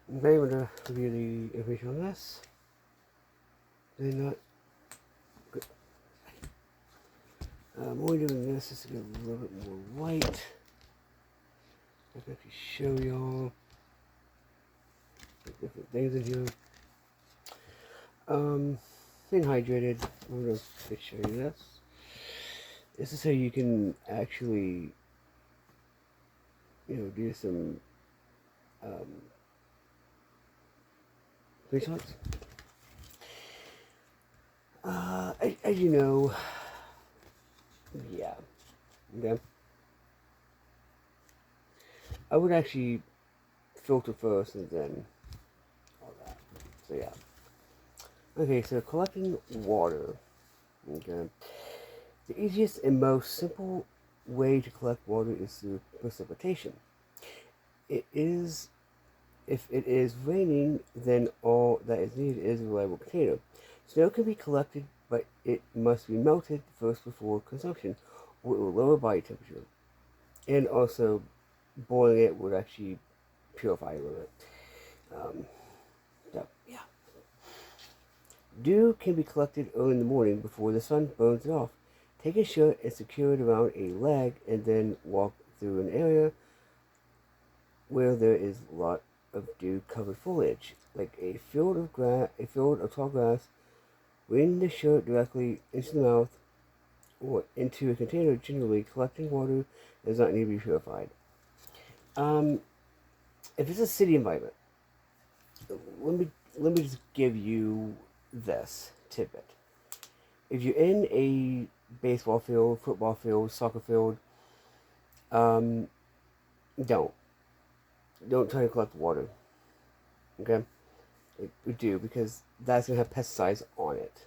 Okay, I'm going to review the information on this. They're not good. More doing this is to get a little bit more light. I can actually show y'all the different things in here. Staying hydrated. I'm going to show you this. This is how you can actually, do some screenshots. As you know, yeah, okay. I would actually filter first and then all that. So yeah. Okay, so collecting water. Okay. The easiest and most simple way to collect water is through precipitation. It is, if it is raining, then all that is needed is a reliable container. Snow can be collected, but it must be melted first before consumption, or it will lower body temperature. And also, boiling it would actually purify a little bit. So, yeah. Dew can be collected early in the morning before the sun burns it off. Take a shirt and secure it around a leg, and then walk through an area where there is a lot of dew-covered foliage, like a field of tall grass. Bring the shirt directly into the mouth or into a container. Generally, collecting water does not need to be purified. Um, if it's a city environment, let me just give you this tidbit. If you're in a baseball field, football field, soccer field, um, don't try to collect water. Okay, we do, because that's gonna have pesticides on it,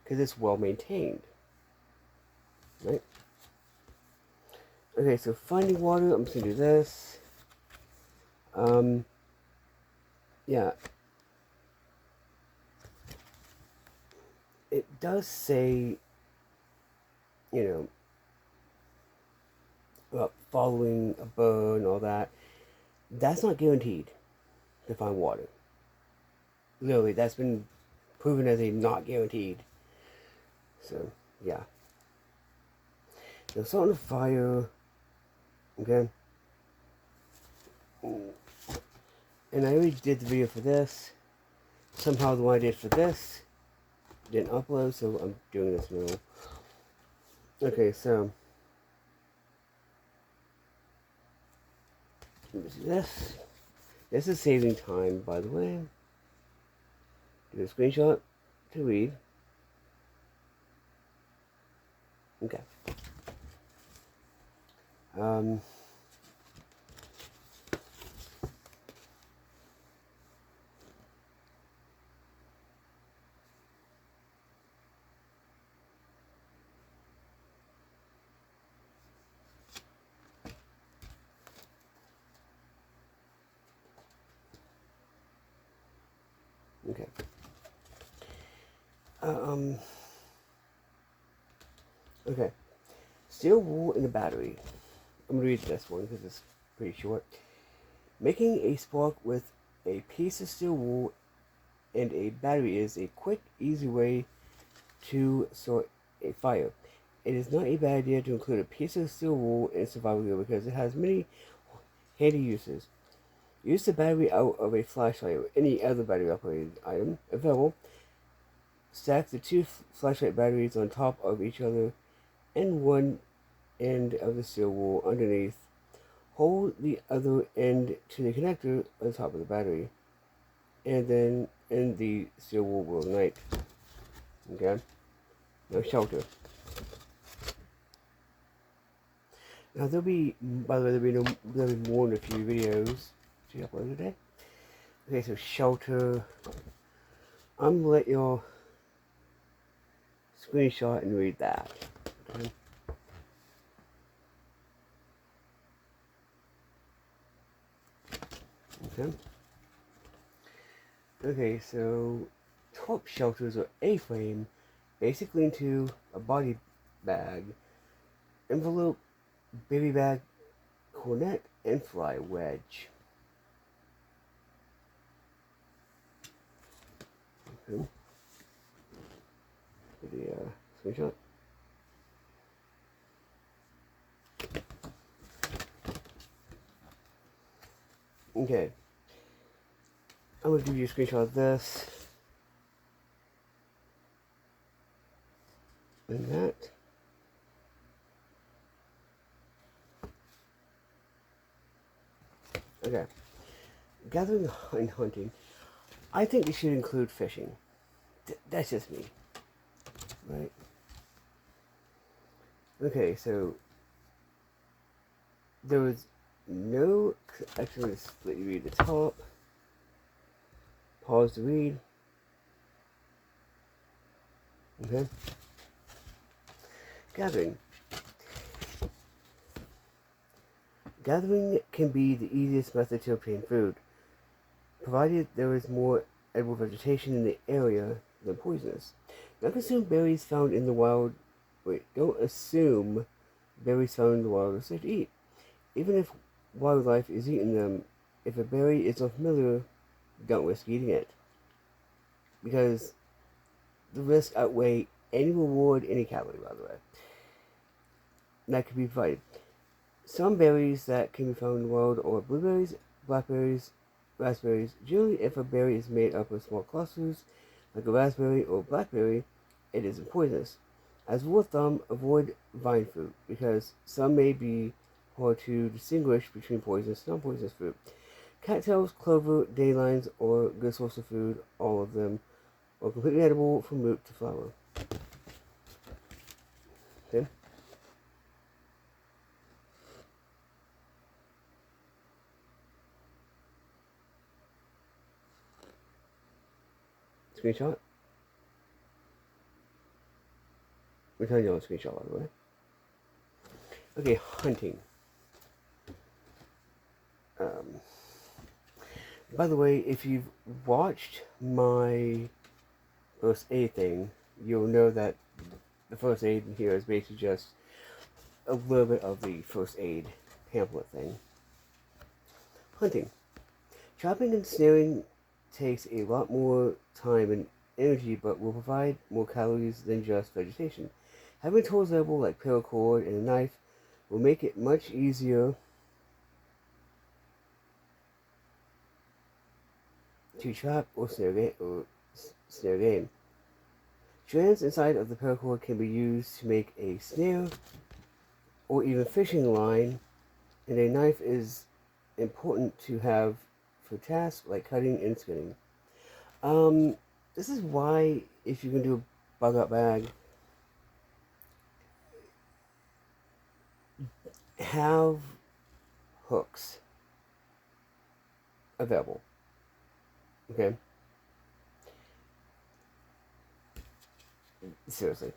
because it's well maintained, right? Okay, so finding water, I'm just gonna do this. Yeah, it does say, about following a bird and all that. That's not guaranteed to find water. Literally, that's been proven as a not guaranteed. So, yeah. So, starting a fire, okay? And I already did the video for this. Somehow the one I did for this didn't upload, so I'm doing this now. Okay, so this. This is saving time, by the way. Do a screenshot to read. Okay. Um, okay. Okay. Steel wool in a battery. I'm going to read this one because it's pretty short. Making a spark with a piece of steel wool and a battery is a quick, easy way to start a fire. It is not a bad idea to include a piece of steel wool in survival gear because it has many handy uses. Use the battery out of a flashlight or any other battery operated item available. Stack the two flashlight batteries on top of each other and one end of the steel wool underneath. Hold the other end to the connector on the top of the battery, and then in the steel wool will ignite. Okay? No shelter. Now by the way, there'll be more in a few videos to upload today. Okay, so shelter. I'm gonna let y'all screenshot and read that. Okay? Okay. Okay, so top shelters are A-frame, basically into a body bag, envelope, baby bag, cornet, and fly wedge. Okay. The screenshot. Okay. I'm going to give you a screenshot of this. And that. Okay. Gathering and hunting. I think it should include fishing. That's just me. Right? Okay, so there was no... Actually, let's let you read the top. Pause to read. Okay. Gathering. Gathering can be the easiest method to obtain food, provided there is more edible vegetation in the area than poisonous. Don't consume berries found in the wild. Don't assume berries found in the wild are safe to eat. Even if wildlife is eating them, if a berry is unfamiliar, don't risk eating it. Because the risk outweigh any reward, any calorie, by the way, that can be provided. Some berries that can be found in the wild are blueberries, blackberries, raspberries. Generally, if a berry is made up of small clusters, like a raspberry or blackberry, it isn't poisonous. As a rule of thumb, avoid vine fruit, because some may be hard to distinguish between poisonous and non-poisonous fruit. Cattails, clover, dandelions are a good source of food. All of them are completely edible from root to flower. Okay? Screenshot? We're telling you on a screenshot, by the way. Okay, hunting. By the way, if you've watched my first aid thing, you'll know that the first aid in here is basically just a little bit of the first aid pamphlet thing. Hunting. Trapping and snaring takes a lot more time and energy, but will provide more calories than just vegetation. Having tools available like paracord and a knife will make it much easier to trap or snare game. Strands inside of the paracord can be used to make a snare or even fishing line, and a knife is important to have for tasks like cutting and skinning. This is why if you can do a bug out bag, have hooks available. Okay? Seriously.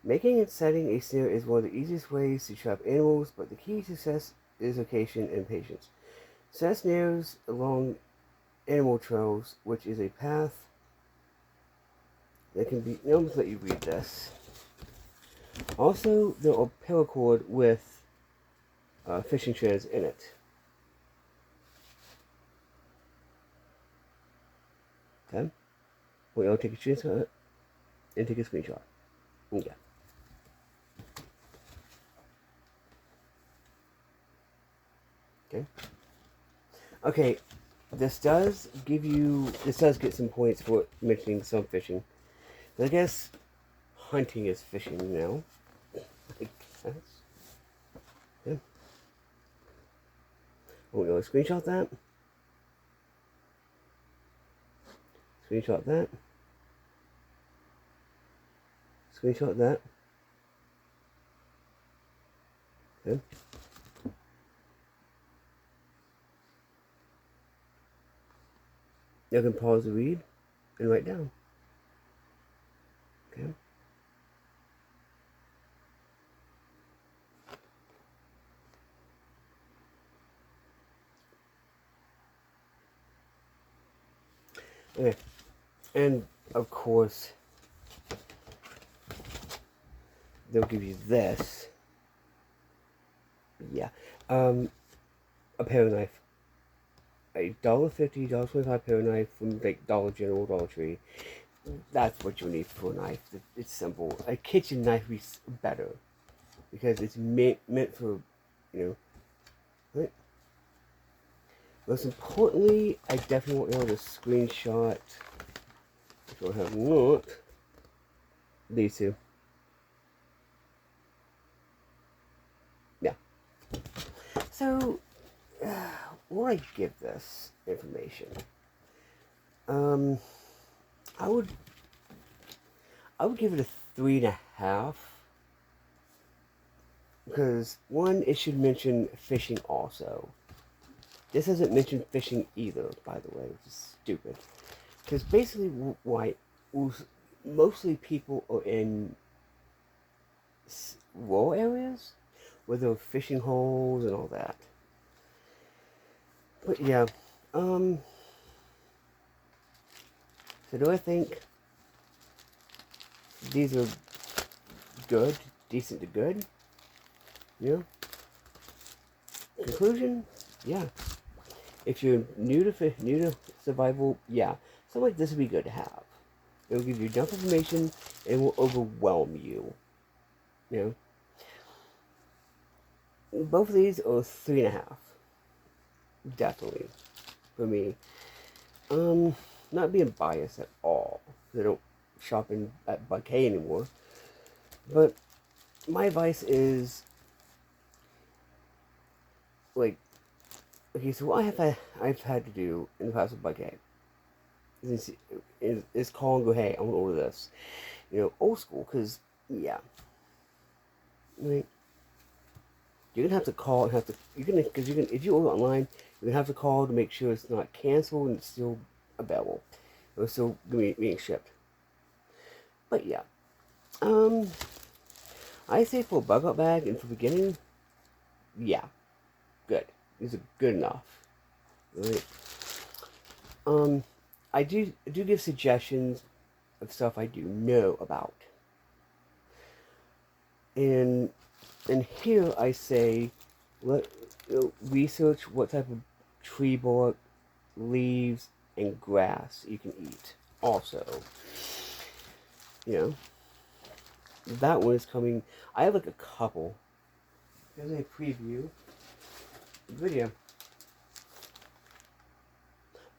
Making and setting a snare is one of the easiest ways to trap animals, but the key to success is location and patience. Set snares along animal trails, which is a path that can be... I'm going to let you read this. Also, there are paracord with fishing strands in it. Okay? Well, I'll take a screenshot and take a screenshot. Okay. Okay. Okay. This does get some points for mentioning some fishing. But I guess hunting is fishing now. I guess. Yeah. Oh, you want to screenshot that? Screenshot that. Screenshot that. Okay. You can pause the read and write down. Okay. Okay. And of course, they'll give you this. Yeah. a paring knife. $1.50, $1.25 paring knife from like Dollar General, Dollar Tree. That's what you need for a knife. It's simple. A kitchen knife is better because it's meant for, you know. Right? Most importantly, I definitely want you all to screenshot. If you have not, these two. Yeah. So, will I give this information? I would give it a 3.5 because one, it should mention fishing also. This doesn't mention fishing either, by the way, which is stupid. Because basically, why mostly people are in rural areas where there are fishing holes and all that. But yeah, so do I think these are good, decent to good? Yeah. Conclusion? Yeah. If you're new to survival, yeah, something like this would be good to have. It will give you enough information and it will overwhelm you. You know? Both of these are 3.5. Definitely. For me. Not being biased at all. I don't shop at Buckhead anymore. But my advice is, like, okay, so what I've had to do in the past with Buckhead is call and go, hey, I want to order this. You know, old school, because, yeah. Right? You're going to have to call and if you order online, you're going to have to call to make sure it's not canceled and it's still available. It's still being shipped. But yeah. I say for a bugout bag and for beginning, yeah, good. These are good enough. Right? I do give suggestions of stuff I do know about. And here I say, research what type of tree bark, leaves, and grass you can eat. Also, you know, that one is coming. I have like a couple. Here's a preview video.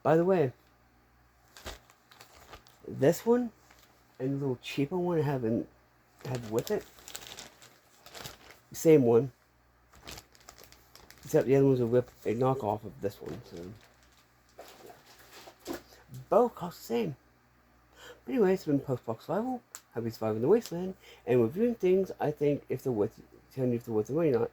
By the way, this one and the little cheaper one I had with it, same one. Except the other one's a knockoff of this one. So yeah. Both cost the same. But anyway, it's been Post-Box Survival. Happy surviving the wasteland and reviewing things I think if they're worth telling you if they're worth the money or not.